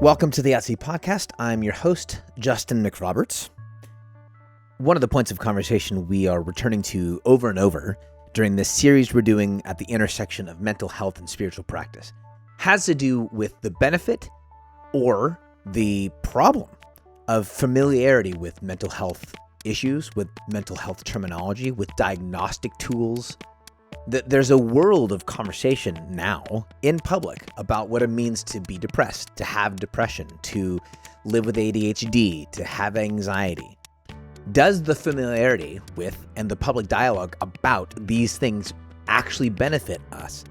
Welcome to the ADHD Podcast. I'm your host, Justin McRoberts. One of the points of conversation we are returning to over and over during this series we're doing at the intersection of mental health and spiritual practice has to do with the benefit or the problem of familiarity with mental health issues, with mental health terminology, with diagnostic tools. There's a world of conversation now in public about what it means to be depressed, to have depression, to live with ADHD, to have anxiety. Does the familiarity with and the public dialogue about these things actually benefit us?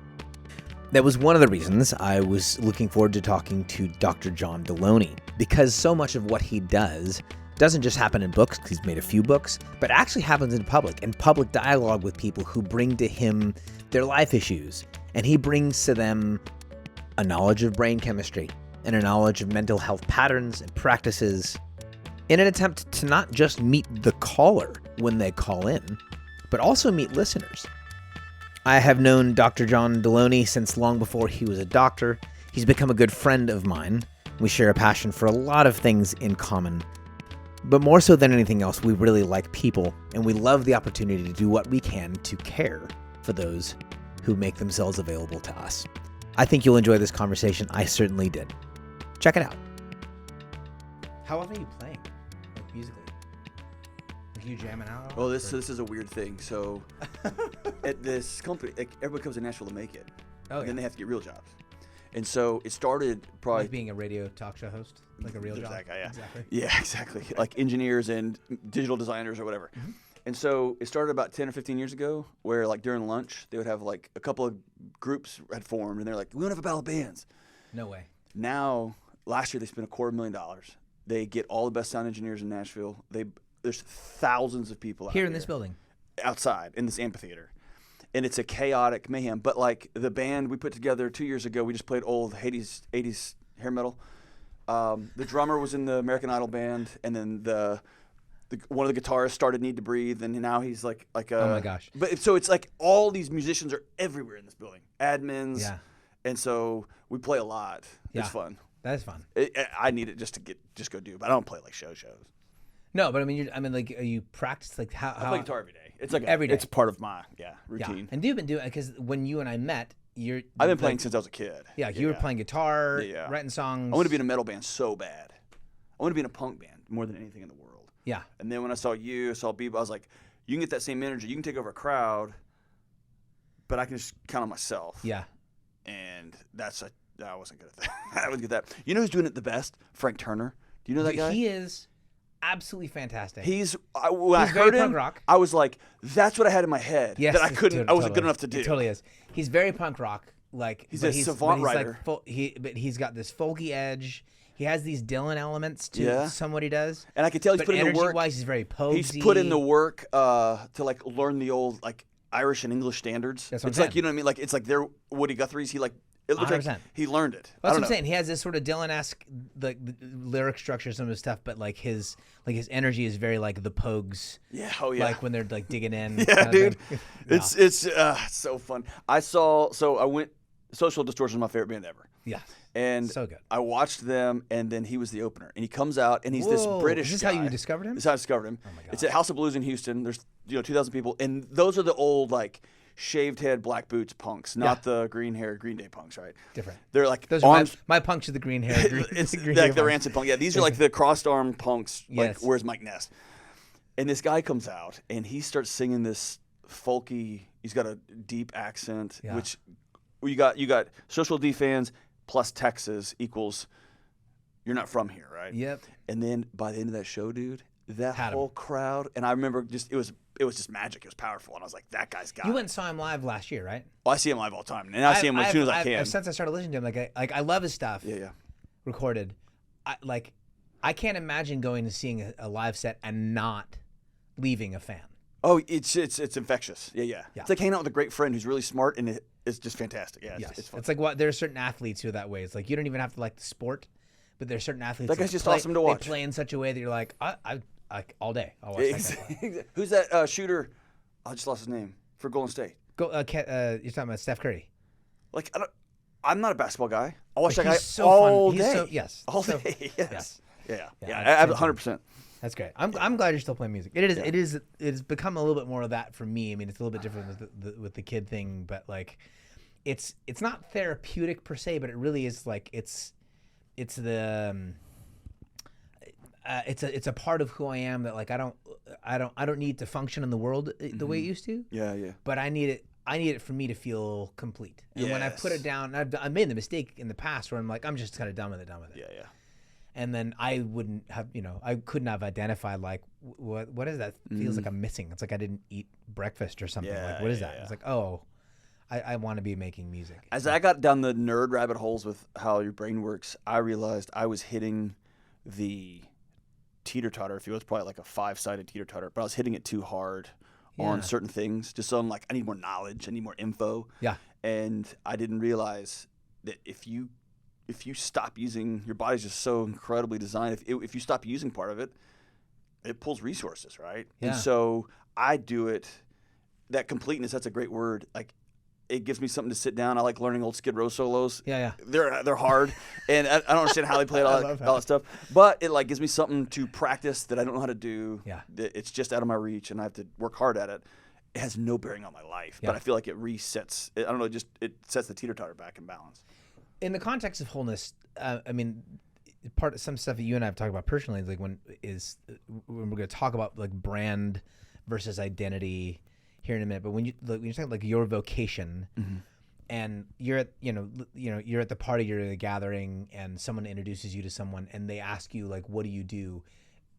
That was one of the reasons I was looking forward to talking to Dr. John Delony, because so much of what he does doesn't just happen in books, because he's made a few books, but actually happens in public dialogue with people who bring to him their life issues. And he brings to them a knowledge of brain chemistry and a knowledge of mental health patterns and practices in an attempt to not just meet the caller when they call in, but also meet listeners. I have known Dr. John Delony since long before he was a doctor. He's become a good friend of mine. We share a passion for a lot of things in common. But more so than anything else, we really like people, and we love the opportunity to do what we can to care for those who make themselves available to us. I think you'll enjoy this conversation. I certainly did. Check it out. How often are you playing, like, musically? Are you jamming out? Well, this is a weird thing. So, at this company, everybody comes to Nashville to make it. Oh, yeah. Then they have to get real jobs. And so it started probably like being a radio talk show host, like a real job. That guy, yeah. Exactly. Yeah, exactly. Like engineers and digital designers or whatever. Mm-hmm. And so it started about 10 or 15 years ago, where like during lunch they would have like a couple of groups had formed, and they're like, "We don't have a battle of bands." No way. Now, last year they spent $250,000. They get all the best sound engineers in Nashville. There's thousands of people out here in this building, outside in this amphitheater. And it's a chaotic mayhem. But like the band we put together 2 years ago, we just played old 80s hair metal. The drummer was in the American Idol band, and then one of the guitarists started Need to Breathe, and now he's like a. Oh my gosh! But so it's like all these musicians are everywhere in this building. Admins. Yeah. And so we play a lot. Yeah. It's fun. That is fun. I need it just to go do, but I don't play like shows. No, but I mean, like, you practice like how? I play guitar every day. It's like every day. It's part of my routine. Yeah. And you've been doing, because when you and I met, I've been playing since I was a kid. Yeah, you were playing guitar, Yeah. writing songs. I want to be in a metal band so bad. I want to be in a punk band more than anything in the world. Yeah. And then when I saw Bieber, I was like, you can get that same energy. You can take over a crowd, but I can just count on myself. Yeah. And I wasn't good at that. I wasn't good at that. You know who's doing it the best? Frank Turner. Do you know that guy? He is absolutely fantastic. When I heard him, punk rock. I was like, that's what I had in my head. Yes, that I couldn't. I wasn't good enough to do. It totally is. He's very punk rock. Like he's a savant writer. Like but he's got this folky edge. He has these Dylan elements to some what he does. And I can tell he's put in the work. Energy-wise, he's very posy. He's put in the work to like learn the old like Irish and English standards. That's what it's I'm like saying. You know what I mean? Like it's like their Woody Guthrie's. He like. It looks 100%. like he learned it. That's what I'm saying. He has this sort of Dylan-esque the lyric structure, some of his stuff, but like his energy is very like the Pogues. Yeah, oh yeah. Like when they're like digging in. Yeah, dude. It's so fun. I went. Social Distortion is my favorite band ever. Yeah. And so good. I watched them, and then he was the opener, and he comes out, and he's this British guy. Is this how you discovered him? This is how I discovered him. Oh my God. It's at House of Blues in Houston. There's 2,000 people, and those are the old like. Shaved head, black boots punks, not the green hair Green Day punks, right? Different. They're like those arms. Are my punks are the green hair. It's green like the rancid punk. Yeah, these are like the crossed arm punks. Like where's Mike Ness? And this guy comes out and he starts singing this folky. He's got a deep accent, which you got Social D fans plus Texas equals you're not from here, right? Yep. And then by the end of that show, dude, that whole crowd, and I remember just it was just magic. It was powerful, and I was like, that guy's got it. You went and saw him live last year, right? Well, I see him live all the time, and I see him as soon as I can. Since I started listening to him, I love his stuff. Yeah. Recorded. I can't imagine going to seeing a live set and not leaving a fan. Oh, it's infectious. Yeah. It's like hanging out with a great friend who's really smart, and it's just fantastic. Yeah, it's fun. It's like there are certain athletes who are that way. It's like you don't even have to like the sport, but there's certain athletes that guy's just awesome to watch. They play in such a way that you're like, all day. I'll watch that guy play. Who's that shooter? I just lost his name for Golden State. You're talking about Steph Curry. Like I'm not a basketball guy. I watch that guy so all fun. day. All day. Yes. Yeah. 100%. That's great. I'm glad you're still playing music. It's become a little bit more of that for me. I mean, it's a little bit different with the kid thing, but like, it's not therapeutic per se, but it really is like it's a part of who I am that like I don't need to function in the world the way it used to. Yeah. But I need it for me to feel complete. And when I put it down, I made the mistake in the past where I'm like, I'm just kind of done with it. Yeah. And then I wouldn't have, I couldn't have identified like, what is that? Feels like I'm missing. It's like I didn't eat breakfast or something. Like, what is that? It's like, oh, I want to be making music. As I got down the nerd rabbit holes with how your brain works, I realized I was hitting the teeter-totter. If it was probably like a 5-sided teeter-totter, but I was hitting it too hard on certain things. Just so I'm like, I need more knowledge. I need more info. Yeah. And I didn't realize that if you stop using, your body's just so incredibly designed. If you stop using part of it, it pulls resources, right? Yeah. And so I do it. That completeness, that's a great word. Like, it gives me something to sit down. I like learning old Skid Row solos. Yeah. They're hard, and I don't understand how they play all that stuff. But it like gives me something to practice that I don't know how to do. Yeah. It's just out of my reach, and I have to work hard at it. It has no bearing on my life, but I feel like it resets. I don't know. It sets the teeter-totter back in balance. In the context of wholeness, I mean, part of some stuff that you and I have talked about personally is like when we're going to talk about like brand versus identity here in a minute. But when you're talking like your vocation, and you're at you're at the party, you're at a gathering, and someone introduces you to someone, and they ask you like, what do you do?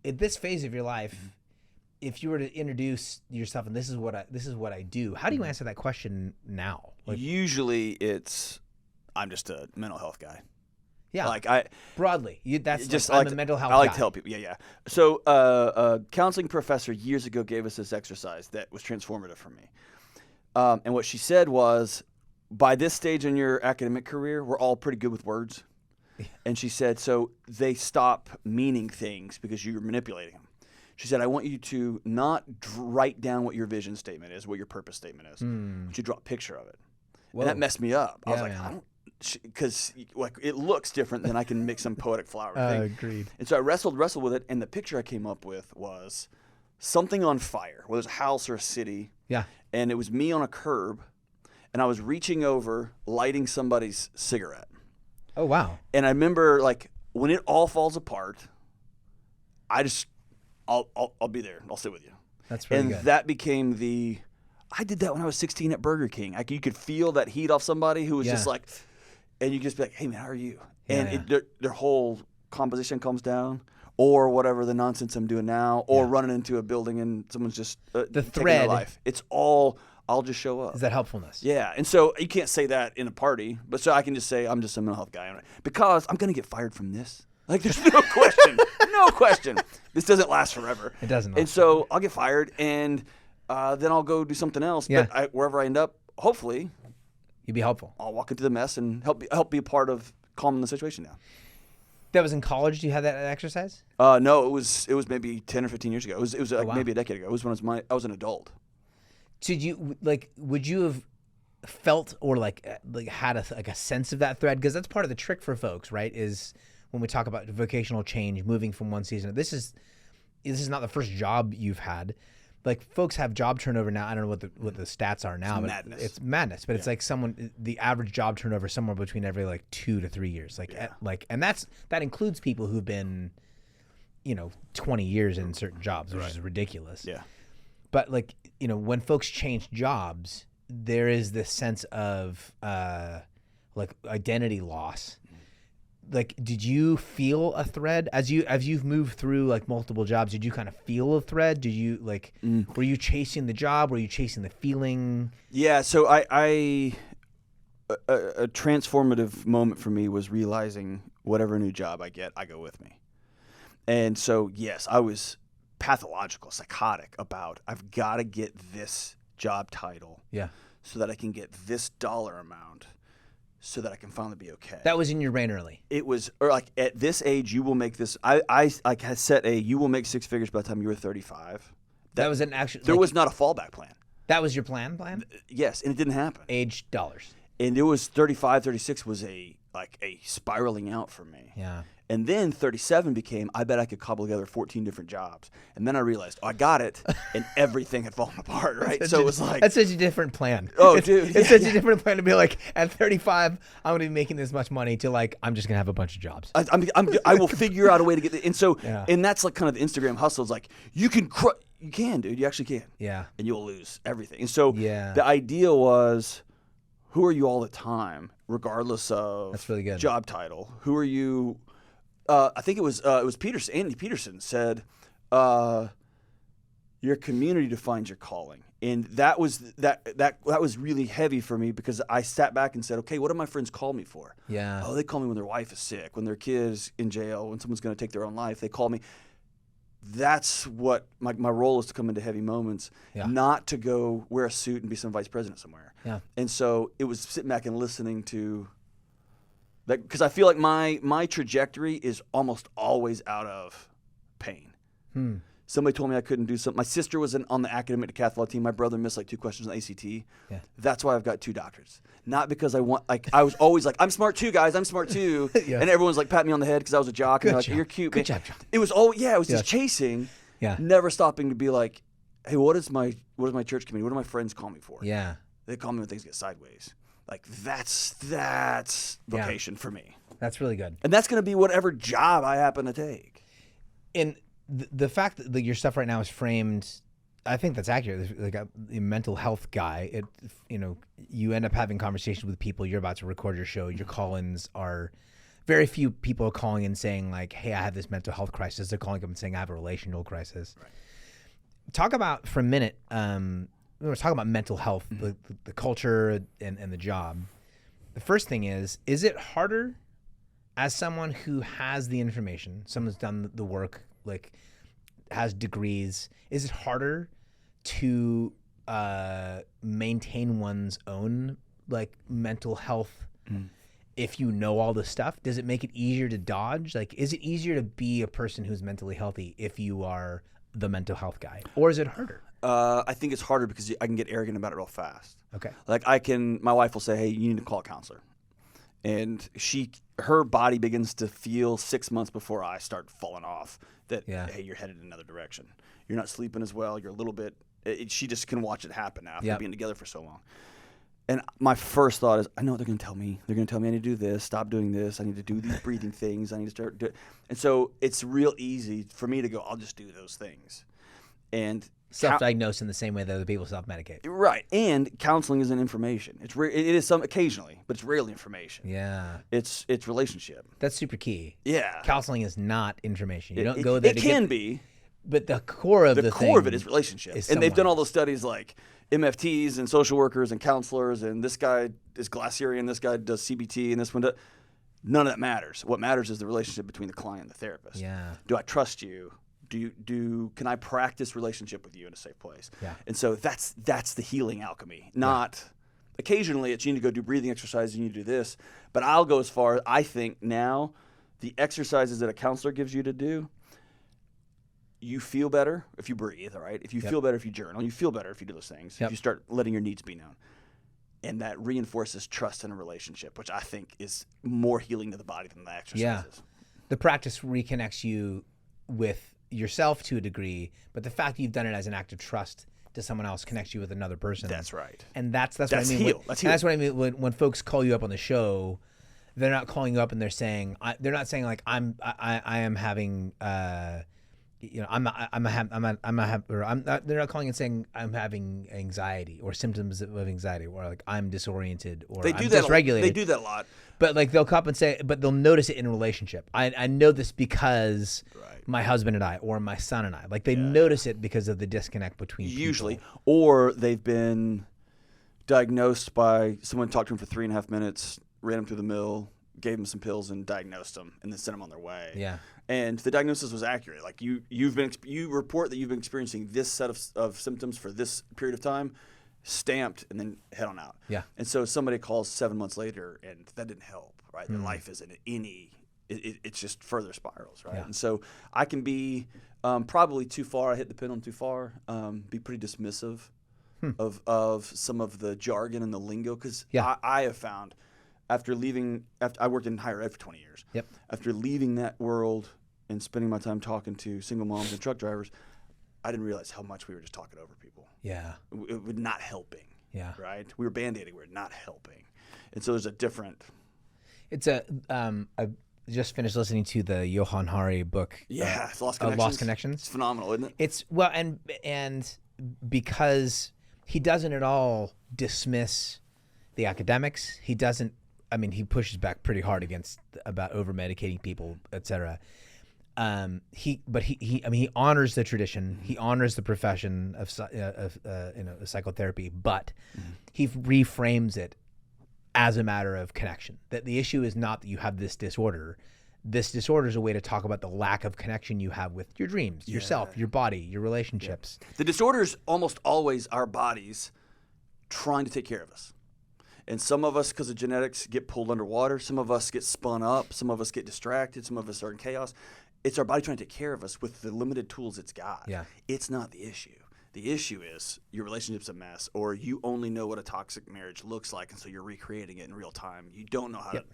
At this phase of your life, if you were to introduce yourself and this is what I do, how do you answer that question now? Like, usually it's, I'm just a mental health guy. Yeah. Like broadly, that's just like, I'm a mental health I like guy. to help people. Yeah. So a counseling professor years ago gave us this exercise that was transformative for me. And what she said was, by this stage in your academic career, we're all pretty good with words. Yeah. And she said, so they stop meaning things because you're manipulating them. She said, I want you to not write down what your vision statement is, what your purpose statement is, but you draw a picture of it. Whoa. And that messed me up. I was like, I don't, because like it looks different than I can make some poetic flower thing. Agreed. And so I wrestled with it, and the picture I came up with was something on fire, whether it's a house or a city. Yeah. And it was me on a curb, and I was reaching over, lighting somebody's cigarette. Oh, wow. And I remember, like, when it all falls apart, I'll be there. I'll sit with you. That's really good. And that became I did that when I was 16 at Burger King. You could feel that heat off somebody who was just like, and you just be like, hey, man, how are you? And their whole composition comes down, or whatever the nonsense I'm doing now, or running into a building and someone's just the taking thread. their life. It's all, I'll just show up. Is that helpfulness? Yeah. And so you can't say that in a party, but so I can just say I'm just a mental health guy. Because I'm going to get fired from this. Like, there's no question. No question. This doesn't last forever. It doesn't last And so I'll get fired, and then I'll go do something else. Yeah. But wherever I end up, hopefully, you'd be helpful. I'll walk into the mess and help be a part of calming the situation down. That was in college? Did you have that exercise? No, it was maybe 10 or 15 years ago. It was like wow. maybe a decade ago. It was when I was an adult. Did you would you have felt or like had a sense of that thread? Because that's part of the trick for folks, right? Is when we talk about vocational change, moving from one season. This is not the first job you've had. Like, folks have job turnover now. I don't know what the stats are now, but it's madness. But it's like the average job turnover somewhere between every like 2 to 3 years. And that includes people who've been, 20 years in certain jobs, which is ridiculous. Yeah. But like, when folks change jobs, there is this sense of like identity loss. Like, did you feel a thread as you've moved through like multiple jobs? Did you kind of feel a thread? Did you were you chasing the job? Were you chasing the feeling? Yeah. So a transformative moment for me was realizing whatever new job I get, I go with me. And so, yes, I was pathological, psychotic about, I've got to get this job title so that I can get this dollar amount so that I can finally be okay. That was in your brain early. It was, or like, at this age, you will make this. I had set you will make 6 figures by the time you were 35. That was an action. There was not a fallback plan. That was your plan? Yes, and it didn't happen. Age, dollars. And it was 35, 36 was a like a spiraling out for me. Yeah. And then 37 became, I bet I could cobble together 14 different jobs. And then I realized, I got it, and everything had fallen apart, right? So it was like... That's such a different plan. Oh, dude. It's such a different plan to be like, at 35, I'm going to be making this much money to like, I'm just going to have a bunch of jobs. I will figure out a way to get it. And so, and that's like kind of the Instagram hustle. It's like, you can, dude. You actually can. Yeah. And you'll lose everything. And so the idea was, who are you all the time, regardless of that's really good. Job title? Who are you... I think it was Peterson. Andy Peterson said, "Your community defines your calling," and that was really heavy for me because I sat back and said, "Okay, what do my friends call me for?" Yeah. Oh, they call me when their wife is sick, when their kid is in jail, when someone's going to take their own life. They call me. That's what my role is, to come into heavy moments, not to go wear a suit and be some vice president somewhere. Yeah. And so it was sitting back and listening to. Because I feel like my trajectory is almost always out of pain. Somebody told me I couldn't do something. My sister was on the academic decathlon team. My brother missed like 2 questions on the ACT. Yeah. That's why I've got 2 doctorates. Not because I was always like, I'm smart too, guys. I'm smart too. And everyone's like patting me on the head because I was a jock. And they're like, you're cute. Good job, John. It was it was just chasing. Yeah. Never stopping to be like, hey, what is my church community? What do my friends call me for? Yeah. They call me when things get sideways. Like that's vocation for me. That's really good. And that's going to be whatever job I happen to take. And the fact that your stuff right now is framed, I think that's accurate. Like a mental health guy, you end up having conversations with people. You're about to record your show. Your call-ins are very few people are calling in saying like, hey, I have this mental health crisis. They're calling up and saying I have a relational crisis. Right. Talk about for a minute, we're talking about mental health, the culture and the job. The first thing is it harder as someone who has the information, someone's done the work, like has degrees, is it harder to maintain one's own like mental health if you know all the stuff? Does it make it easier to dodge? Like, is it easier to be a person who's mentally healthy if you are the mental health guy, or is it harder? I think it's harder because I can get arrogant about it real fast. Okay. Like my wife will say, hey, you need to call a counselor. And her body begins to feel 6 months before I start falling off that, hey, you're headed in another direction. You're not sleeping as well. You're a little bit, she just can watch it happen now after being together for so long. And my first thought is, I know what they're going to tell me. They're going to tell me I need to do this, stop doing this. I need to do these breathing things. I need to start doing. And so it's real easy for me to go, I'll just do those things. And self-diagnose in the same way that other people self-medicate. Right. And counseling isn't information. It is some occasionally, but it's rarely information. Yeah. It's relationship. That's super key. Yeah. Counseling is not information. You don't go there to get... It can be. But the core of the core of it is relationship. And they've done all those studies like MFTs and social workers and counselors, and this guy is Glacieri and this guy does CBT and this one does. None of that matters. What matters is the relationship between the client and the therapist. Yeah. Do I trust you? Can I practice relationship with you in a safe place? Yeah. And so that's the healing alchemy. Not occasionally it's you need to go do breathing exercises, you need to do this. But I'll go as far, I think now the exercises that a counselor gives you to do, you feel better if you breathe, all right? If you feel better if you journal, you feel better if you do those things. If you start letting your needs be known. And that reinforces trust in a relationship, which I think is more healing to the body than the exercises. Yeah. The practice reconnects you with yourself to a degree, but the fact that you've done it as an act of trust to someone else connects you with another person. That's right. And that's what I mean. That's what I mean when folks call you up on the show. They're not calling you up and they're not saying like I am having they're not calling and saying I'm having anxiety or symptoms of anxiety or like I'm disoriented or I'm dysregulated. They do that a lot. But like they'll come up and say, but they'll notice it in a relationship. I know this because my husband and I or my son and I. Like they notice it because of the disconnect between usually people. Or they've been diagnosed by someone talked to them for 3.5 minutes, ran them through the mill, gave them some pills and diagnosed them and then sent them on their way. Yeah. And the diagnosis was accurate. Like you report that you've been experiencing this set of symptoms for this period of time, stamped, and then head on out. Yeah. And so somebody calls 7 months later, and that didn't help, right? Their life isn't it's just further spirals, right? Yeah. And so I can be probably too far. I hit the pendulum too far. Be pretty dismissive of some of the jargon and the lingo because I have found after I worked in higher ed for 20 years. Yep. After leaving that world and spending my time talking to single moms and truck drivers, I didn't realize how much we were just talking over people. Yeah. It was not helping. Yeah. Right? We were band-aiding, we were not helping. And so there's a different... It's I just finished listening to the Johann Hari book. Yeah, Lost Connections. Lost Connections. It's phenomenal, isn't it? It's, well, and because he doesn't at all dismiss the academics, he doesn't, I mean, he pushes back pretty hard about over-medicating people, et cetera. He honors the tradition. He honors the profession of psychotherapy, but he reframes it as a matter of connection. That the issue is not that you have this disorder. This disorder is a way to talk about the lack of connection you have with your dreams, yourself, your body, your relationships. Yeah. The disorder is almost always our bodies trying to take care of us. And some of us, because of genetics, get pulled underwater. Some of us get spun up. Some of us get distracted. Some of us are in chaos. It's our body trying to take care of us with the limited tools it's got. Yeah. It's not the issue. The issue is your relationship's a mess, or you only know what a toxic marriage looks like, and so you're recreating it in real time. You don't know how to.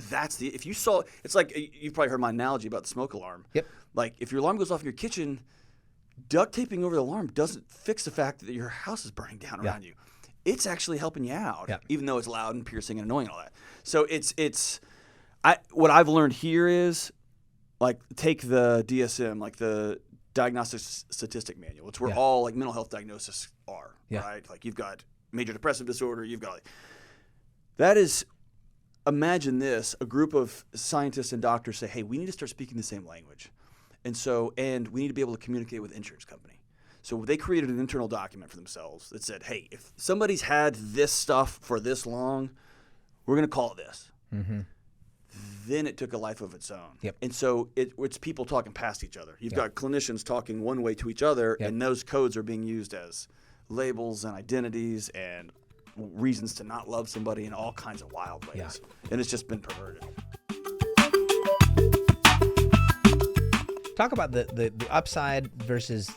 That's the. If you saw, it's like you've probably heard my analogy about the smoke alarm. Yep. Like if your alarm goes off in your kitchen, duct taping over the alarm doesn't fix the fact that your house is burning down around you. It's actually helping you out, even though it's loud and piercing and annoying and all that. So what I've learned here is, like, take the DSM, like the Diagnostic Statistic Manual. It's where all like mental health diagnoses are, right? Like you've got major depressive disorder, you've got imagine this, a group of scientists and doctors say, hey, we need to start speaking the same language. And we need to be able to communicate with the insurance company. So they created an internal document for themselves that said, hey, if somebody's had this stuff for this long, we're going to call it this. Mm-hmm. Then it took a life of its own. Yep. And so it's people talking past each other. You've got clinicians talking one way to each other, and those codes are being used as labels and identities and reasons to not love somebody in all kinds of wild ways. Yeah. And it's just been perverted. Talk about the upside versus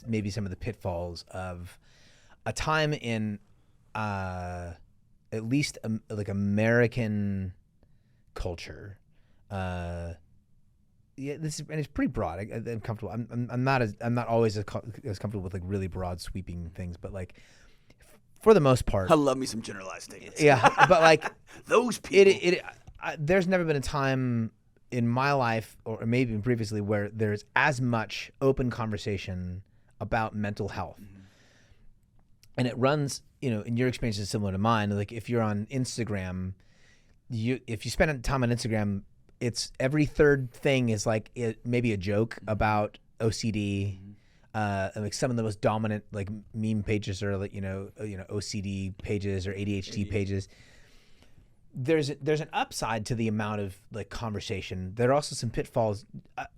maybe some of the pitfalls of a time in at least like American culture. And it's pretty broad. I'm comfortable. I'm not always as comfortable with like really broad sweeping things, but like for the most part, I love me some generalized statements. Yeah, but like those people. There's never been a time in my life, or maybe even previously, where there's as much open conversation about mental health. Mm-hmm. And it runs, in your experience is similar to mine. Like if you're on Instagram, if you spend time on Instagram, it's every third thing is like maybe a joke about OCD. Mm-hmm. Like some of the most dominant like meme pages are like OCD pages or ADHD pages. There's an upside to the amount of like conversation. There are also some pitfalls.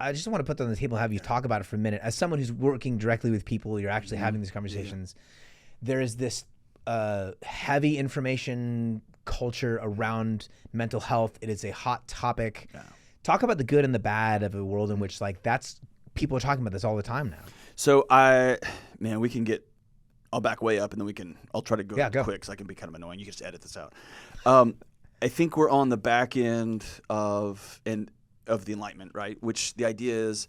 I just want to put that on the table and have you talk about it for a minute. As someone who's working directly with people, you're actually having these conversations. There is this heavy information culture around mental health. It is a hot topic. Yeah. Talk about the good and the bad of a world in which like people are talking about this all the time now. So we can get. I'll back way up and then I'll try to go quick because I can be kind of annoying. You can just edit this out. I think we're on the back end of the Enlightenment, right? Which the idea is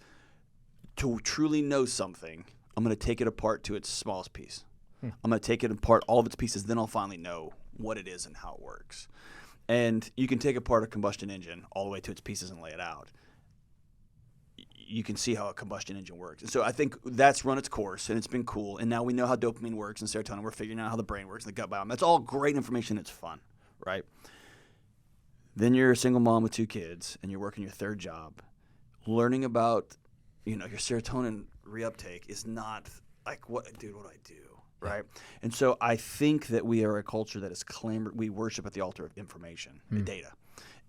to truly know something, I'm going to take it apart to its smallest piece. I'm going to take it apart, all of its pieces, then I'll finally know what it is and how it works. And you can take apart a combustion engine all the way to its pieces and lay it out. You can see how a combustion engine works. And so I think that's run its course, and it's been cool. And now we know how dopamine works and serotonin. We're figuring out how the brain works and the gut biome. That's all great information. It's fun, right? Then you're a single mom with 2 kids, and you're working your third job. Learning about, your serotonin reuptake is not like, what do I do, right? And so I think that we are a culture that is we worship at the altar of information, data,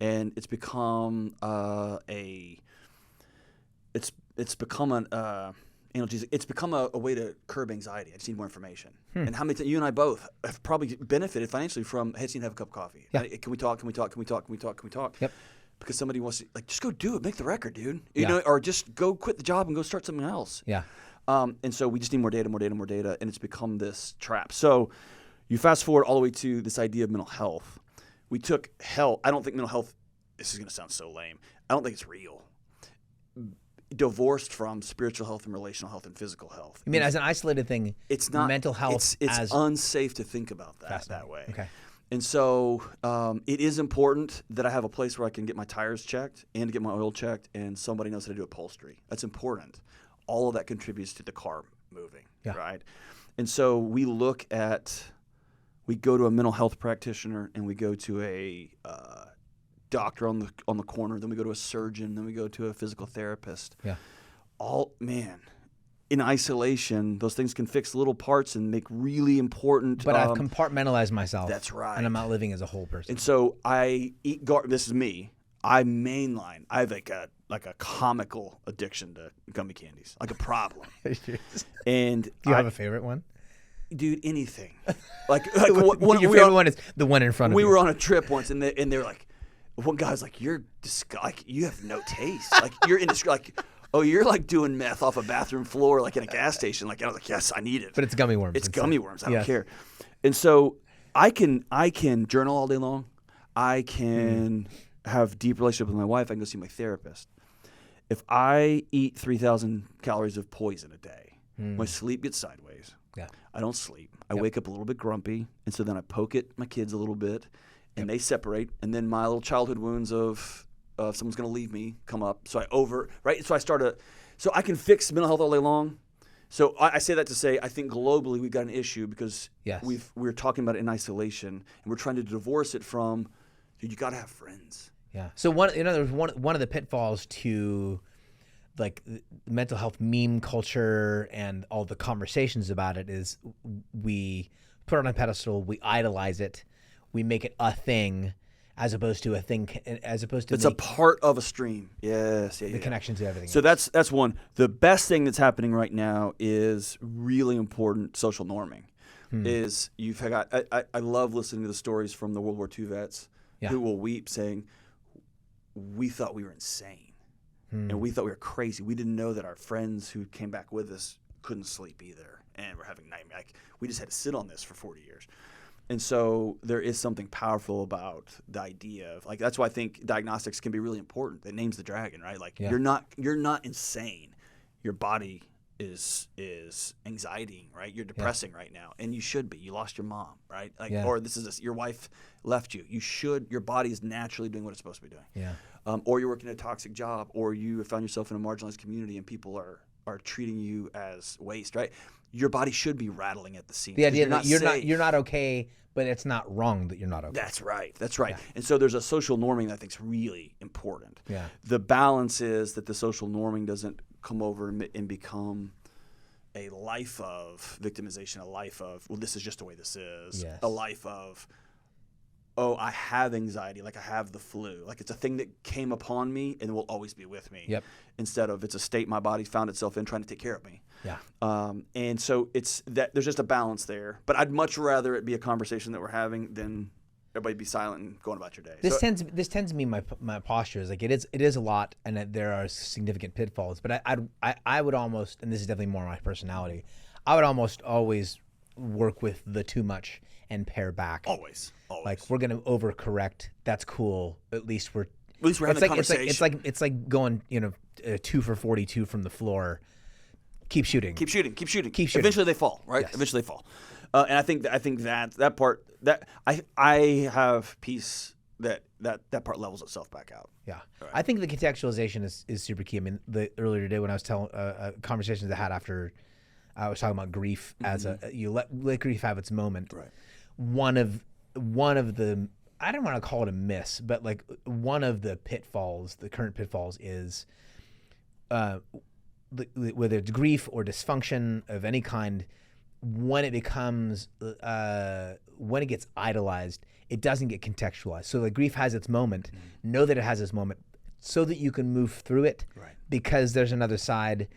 and it's become it's become a way to curb anxiety. I just need more information. And how many you and I both have probably benefited financially from, hey, so you have a cup of coffee. Yeah. Can we talk? Yep. Because somebody wants to, like, just go do it. Make the record, dude. You know, or just go quit the job and go start something else. Yeah. And so we just need more data. And it's become this trap. So You fast forward all the way to this idea of mental health. We took health. I don't think mental health, this is going to sound so lame, I don't think it's real. Divorced from spiritual health and relational health and physical health. You mean as an isolated thing? It's not mental health. It's unsafe to think about that way. Okay. And so it is important that I have a place where I can get my tires checked and get my oil checked, and somebody knows how to do upholstery. That's important. All of that contributes to the car moving, right? And so we go to a mental health practitioner, and we go to a doctor on the corner, then we go to a surgeon, then we go to a physical therapist. Yeah. In isolation, those things can fix little parts and make really important. But I've compartmentalized myself. That's right. And I'm not living as a whole person. And so I eat this is me. I mainline. I have like a comical addiction to gummy candies, like a problem. And do you have a favorite one? Dude, anything. Like your favorite one is the one in front of you. We were on a trip once, and they were like, one guy was like, "You're like you have no taste. Like you're like, oh, you're like doing meth off a bathroom floor, like in a gas station." Like I was like, "Yes, I need it." But it's gummy worms. It's gummy worms. I don't care. And so I can journal all day long. I can have deep relationship with my wife. I can go see my therapist. If I eat 3,000 calories of poison a day, my sleep gets sideways. Yeah. I don't sleep. I wake up a little bit grumpy, and so then I poke at my kids a little bit, and they separate, and then my little childhood wounds of someone's going to leave me come up. So so I can fix mental health all day long. So I say that to say I think globally we've got an issue because we're talking about it in isolation, and we're trying to divorce it from, dude, you got to have friends. Yeah. So there's one of the pitfalls to like mental health meme culture and all the conversations about it is we put it on a pedestal, we idolize it, we make it a thing as opposed to a thing, it's a part of a stream. Yes. The connection to everything. So that's one. The best thing that's happening right now is really important social norming. Is you've got, I love listening to the stories from the World War II vets who will weep saying, we thought we were insane. And we thought we were crazy. We didn't know that our friends who came back with us couldn't sleep either, and we're having nightmares. Like, we just had to sit on this for 40 years. And so there is something powerful about the idea of, like, that's why I think diagnostics can be really important. It names the dragon, right? Like, you're not insane. Your body is anxiety, right? You're depressing right now, and you should be. You lost your mom, right? Like, or your wife left you. Your body is naturally doing what it's supposed to be doing. Yeah. Or you're working a toxic job, or you have found yourself in a marginalized community and people are treating you as waste, right? Your body should be rattling at the seams. The idea that you're not okay, but it's not wrong that you're not okay. That's right. Yeah. And so there's a social norming that I think is really important. Yeah. The balance is that the social norming doesn't come over and become a life of victimization, a life of, well, this is just the way this is, a life of, oh, I have anxiety, like I have the flu. Like it's a thing that came upon me and will always be with me. Yep. Instead of it's a state my body found itself in trying to take care of me. Yeah. And so it's that there's just a balance there. But I'd much rather it be a conversation that we're having than everybody be silent and going about your day. This tends to be my posture is like it is a lot, and there are significant pitfalls. But I would almost, and this is definitely more my personality, I would almost always work with the too much and pare back. Always. Like we're gonna overcorrect. That's cool. At least we're having a conversation. It's like going 2 for 42 from the floor. Keep shooting. Eventually they fall, right? Yes. Eventually they fall. And I think that part that I have peace that part levels itself back out. Yeah, right. I think the contextualization is super key. I mean, earlier today when I was telling conversations I had after I was talking about grief as you let grief have its moment. Right. One of the, I don't want to call it a miss, but like one of the pitfalls, the current pitfalls is whether it's grief or dysfunction of any kind, when it becomes when it gets idolized, it doesn't get contextualized. So like grief has its moment. Know that it has its moment so that you can move through it, right, because there's another side,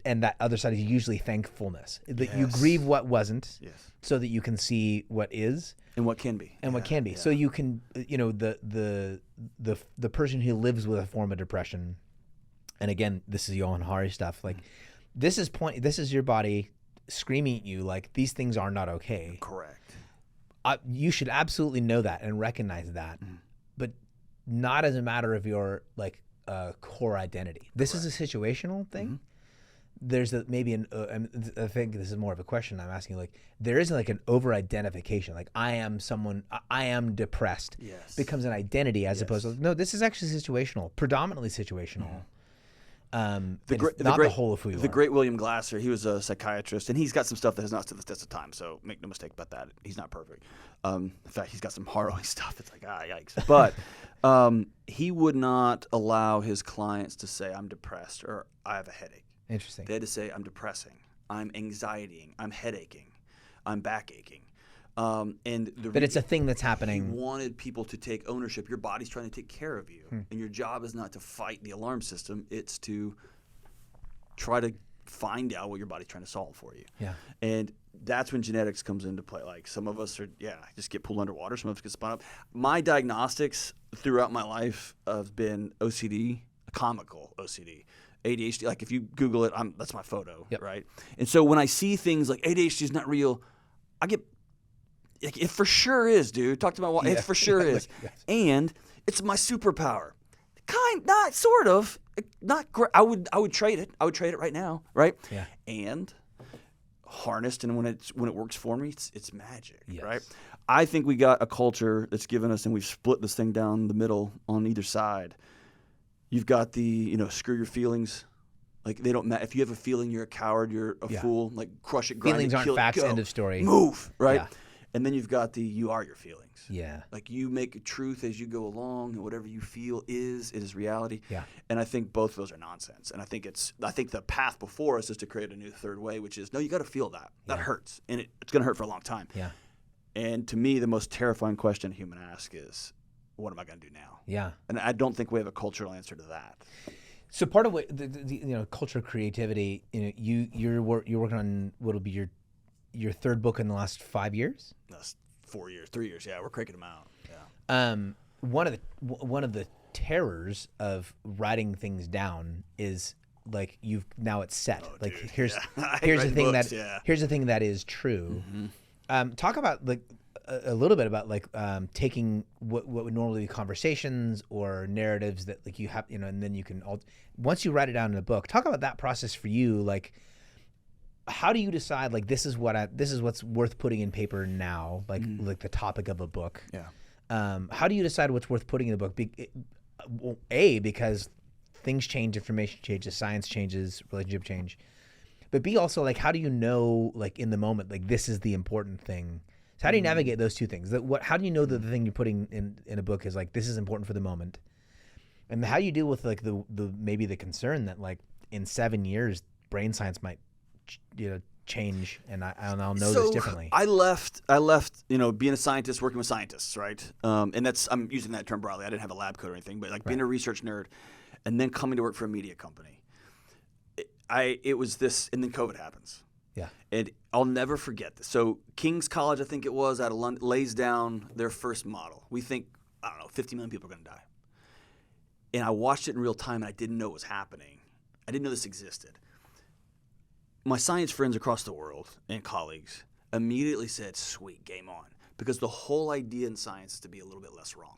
and that other side is usually thankfulness. That you grieve what wasn't, so that you can see what is and what can be. And what can be. Yeah. So you can, the person who lives with a form of depression, and again, this is Johan Hari stuff, like this is your body screaming at you like these things are not okay. Correct. You should absolutely know that and recognize that, but not as a matter of your like core identity. This is a situational thing. There's maybe I think this is more of a question I'm asking. Like, there isn't like an over-identification. Like, I am depressed. Yes. Becomes an identity as opposed to, no, this is actually situational, predominantly situational. The whole of who you are. The great William Glasser, he was a psychiatrist, and he's got some stuff that has not stood the test of time, so make no mistake about that. He's not perfect. In fact, he's got some harrowing stuff. It's like, yikes. But he would not allow his clients to say, I'm depressed or I have a headache. Interesting. They had to say, I'm depressing, I'm anxietying, I'm headacheing, I'm backaching. But it's a thing that's happening. He wanted people to take ownership. Your body's trying to take care of you. And your job is not to fight the alarm system. It's to try to find out what your body's trying to solve for you. Yeah. And that's when genetics comes into play. Like, some of us just get pulled underwater. Some of us get spun up. My diagnostics throughout my life have been OCD, comical OCD. ADHD, like if you Google it, that's my photo, right? And so when I see things like ADHD is not real, I get, like, it for sure is, dude. Talk to my wife. It for sure is. And it's my superpower. Not sort of. Not great. I would trade it. I would trade it right now, right? Yeah. And harnessed, and when it works for me, it's magic, right? I think we got a culture that's given us, and we've split this thing down the middle on either side. You've got the, screw your feelings. Like, they don't matter. If you have a feeling, you're a coward, you're a fool. Like, crush it, grind feelings it, aren't kill facts, it, go. End of story. Move, right? Yeah. And then you've got the you are your feelings. Yeah. Like, you make a truth as you go along, and whatever you feel it is reality. Yeah. And I think both of those are nonsense. And I think the path before us is to create a new third way, which is, no, you got to feel that. That hurts. And it's going to hurt for a long time. Yeah. And to me, the most terrifying question a human asks is, what am I going to do now? Yeah. And I don't think we have a cultural answer to that. So part of what the culture of creativity, you're working on what'll be your third book in the last 5 years? That's 4 years, 3 years. Yeah, we're cranking them out. Yeah. One of the terrors of writing things down is, like, it's set. Oh, like, dude, here's the thing that is true. Talk about, like, a little bit about, like, taking what would normally be conversations or narratives that, like, you have, and then you can once you write it down in a book. Talk about that process for you. Like, how do you decide, like, this is what's worth putting in paper now, like the topic of a book? Yeah. How do you decide what's worth putting in the book? Because things change, information changes, science changes, relationship change. But B, also, like, how do you know, like, in the moment, like, this is the important thing? So how do you navigate those two things? How do you know that the thing you're putting in a book is, like, this is important for the moment? And how do you deal with, like, the maybe the concern that, like, in 7 years, brain science might, change, and I'll know this differently. I left, being a scientist, working with scientists, right? And I'm using that term broadly. I didn't have a lab coat or anything, but, like, being a research nerd, and then coming to work for a media company. It was this, and then COVID happens. Yeah. And I'll never forget this. So King's College, I think it was, out of London, lays down their first model. We think, 50 million people are going to die. And I watched it in real time, and I didn't know it was happening. I didn't know this existed. My science friends across the world and colleagues immediately said, sweet, game on. Because the whole idea in science is to be a little bit less wrong.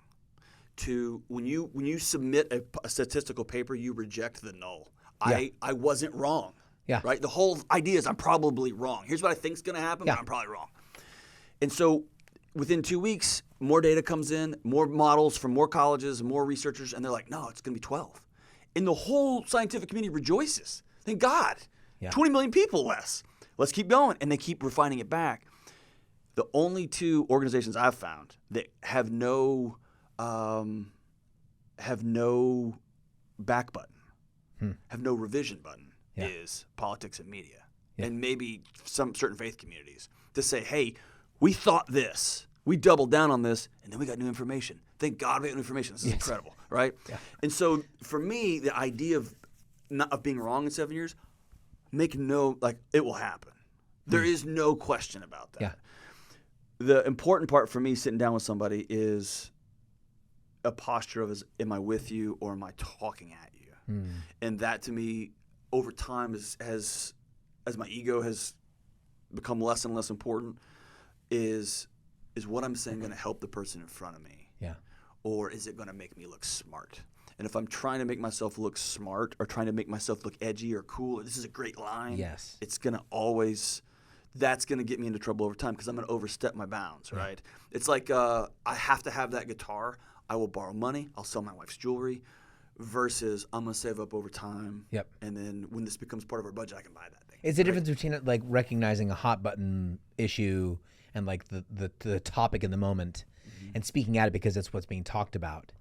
When you submit a statistical paper, you reject the null. Yeah. I wasn't wrong. Yeah. Right? The whole idea is I'm probably wrong. Here's what I think is going to happen, but I'm probably wrong. And so within 2 weeks, more data comes in, more models from more colleges, more researchers, and they're like, no, it's going to be 12. And the whole scientific community rejoices. Thank God. Yeah. 20 million people less. Let's keep going. And they keep refining it back. The only two organizations I've found that have no back button, have no revision button, is politics and media, and maybe some certain faith communities, to say, hey, we thought this, we doubled down on this, and then we got new information. Thank God we got new information. This is incredible, right? Yeah. And so for me, the idea of being wrong in 7 years, it will happen. There is no question about that. Yeah. The important part for me sitting down with somebody is a posture of, am I with you or am I talking at you? And that, to me, over time, as my ego has become less and less important, is is what I'm saying going to help the person in front of me? Yeah. Or is it going to make me look smart? And if I'm trying to make myself look smart or trying to make myself look edgy or cool, or this is a great line, yes, it's going to always, that's going to get me into trouble over time because I'm going to overstep my bounds, right? It's like I have to have that guitar. I will borrow money. I'll sell my wife's jewelry versus I'm going to save up over time. Yep. And then when this becomes part of our budget, I can buy that thing. It's the difference between like recognizing a hot button issue and like the topic in the moment and speaking at it because it's what's being talked about,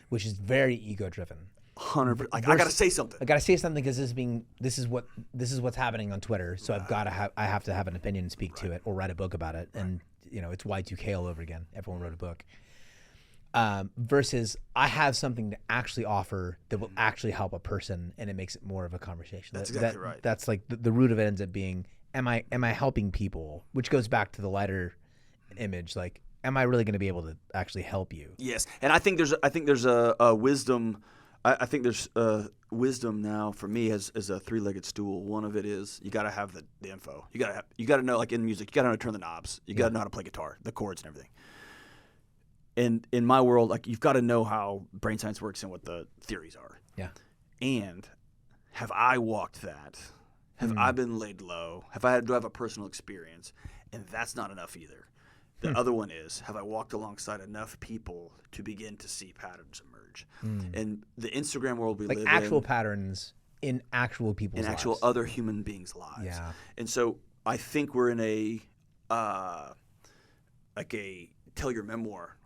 which is very ego driven. 100%. I got to say something. I got to say something because this is what's happening on Twitter. So I have to have an opinion and speak to it or write a book about it. And it's Y2K all over again. Everyone wrote a book. Versus I have something to actually offer that will actually help a person, and it makes it more of a conversation. That's exactly right. That's like the root of it ends up being, am I helping people? Which goes back to the lighter image, like, am I really going to be able to actually help you? Yes, and I think there's a wisdom. I think there's wisdom now for me as a three-legged stool. One of it is you got to have the info. You got to know, like in music, you got to know how to turn the knobs. You got to know how to play guitar, the chords and everything. And in my world, like you've got to know how brain science works and what the theories are. Yeah. And have I walked that? Have I been laid low? Do I have a personal experience? And that's not enough either. The other one is, have I walked alongside enough people to begin to see patterns emerge? And the Instagram world we live in. Like actual patterns in actual people's lives. In actual other human beings' lives. Yeah. And so I think we're in a tell your memoir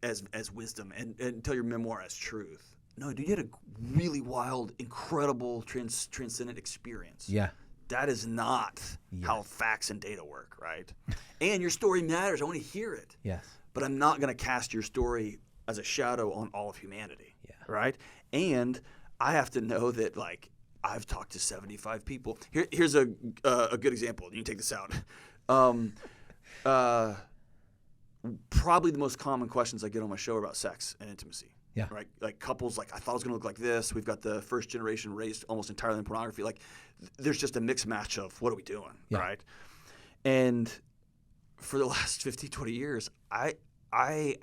as wisdom and tell your memoir as truth. No, dude, you had a really wild, incredible, transcendent experience. Yeah. That is not how facts and data work, right? And your story matters. I want to hear it. Yes. But I'm not going to cast your story as a shadow on all of humanity, right? And I have to know that, like, I've talked to 75 people. Here's a good example. You can take this out. Probably the most common questions I get on my show are about sex and intimacy. Yeah. Right. Like couples, like I thought it was going to look like this. We've got the first generation raised almost entirely in pornography. Like there's just a mixed match of what are we doing, right? And for the last 15, 20 years, I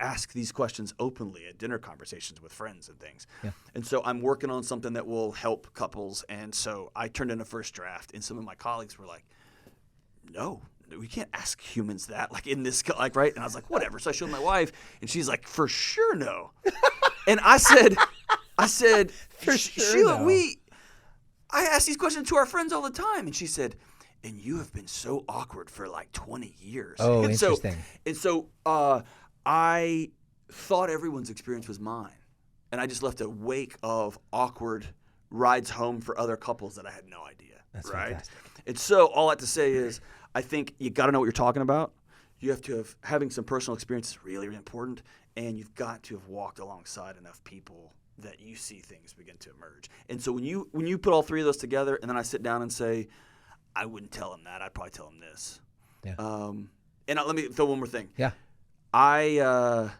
ask these questions openly at dinner conversations with friends and things. Yeah. And so I'm working on something that will help couples. And so I turned in a first draft, and some of my colleagues were like, no. We can't ask humans that, like in this, like, right? And I was like, whatever. So I showed my wife, and she's like, for sure, no. And I said, for sure, Sheila, no. I ask these questions to our friends all the time. And she said, and you have been so awkward for like 20 years. Oh, and interesting. So I thought everyone's experience was mine. And I just left a wake of awkward rides home for other couples that I had no idea. That's right? Fantastic. And so all I have to say is, I think you got to know what you're talking about. You have to having some personal experience is really, really important, and you've got to have walked alongside enough people that you see things begin to emerge. And so when you put all three of those together, and then I sit down and say, I wouldn't tell him that. I'd probably tell him this. Yeah. And let me throw one more thing. Yeah. I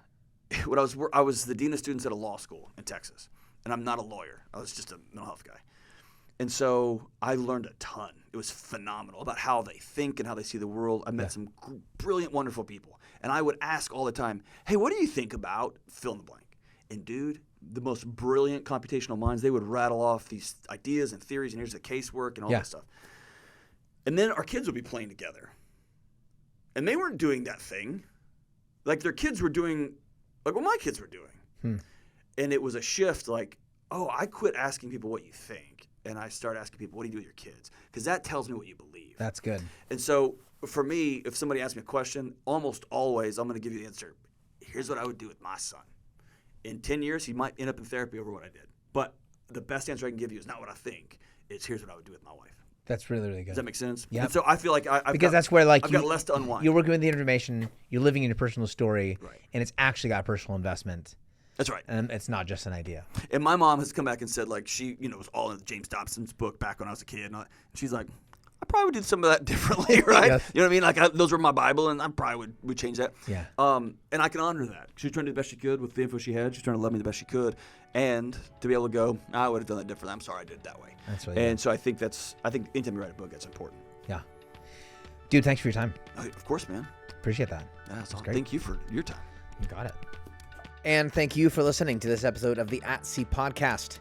was the dean of students at a law school in Texas, and I'm not a lawyer. I was just a mental health guy. And so I learned a ton. It was phenomenal about how they think and how they see the world. I met some brilliant, wonderful people. And I would ask all the time, hey, what do you think about fill in the blank? And dude, the most brilliant computational minds, they would rattle off these ideas and theories, and here's the casework and all that stuff. And then our kids would be playing together. And they weren't doing that thing. Like their kids were doing like what my kids were doing. And it was a shift like, oh, I quit asking people what you think. And I start asking people, what do you do with your kids? Because that tells me what you believe. That's good. And so for me, if somebody asks me a question, almost always I'm going to give you the answer. Here's what I would do with my son. In 10 years, he might end up in therapy over what I did. But the best answer I can give you is not what I think. It's here's what I would do with my wife. That's really, really good. Does that make sense? Yeah. And so I feel like I've got less to unwind. You're working with the information. You're living in your personal story. Right. And it's actually got personal investment. That's right. And it's not just an idea. And my mom has come back and said, like, she, was all in James Dobson's book back when I was a kid. And she's like, I probably would do some of that differently, right? Yes. You know what I mean? Like, those were my Bible, and I probably would change that. Yeah. And I can honor that. She was trying to do the best she could with the info she had. She was trying to love me the best she could. And to be able to go, I would have done that differently. I'm sorry I did it that way. That's really And good. so I think anytime you write a book, that's important. Yeah. Dude, thanks for your time. Of course, man. Appreciate that. Yeah, that's great. Thank you for your time. You got it. And thank you for listening to this episode of the At Sea Podcast.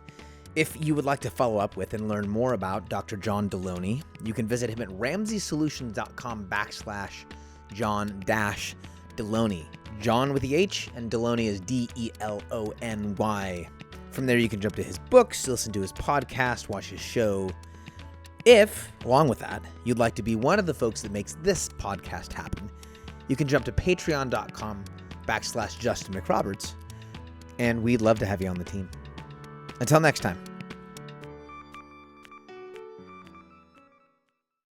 If you would like to follow up with and learn more about Dr. John Delony, you can visit him at ramseysolutions.com/John-Delony. John with the H and Delony is Delony. From there, you can jump to his books, listen to his podcast, watch his show. If, along with that, you'd like to be one of the folks that makes this podcast happen, you can jump to patreon.com/Justin McRoberts, and we'd love to have you on the team. Until next time.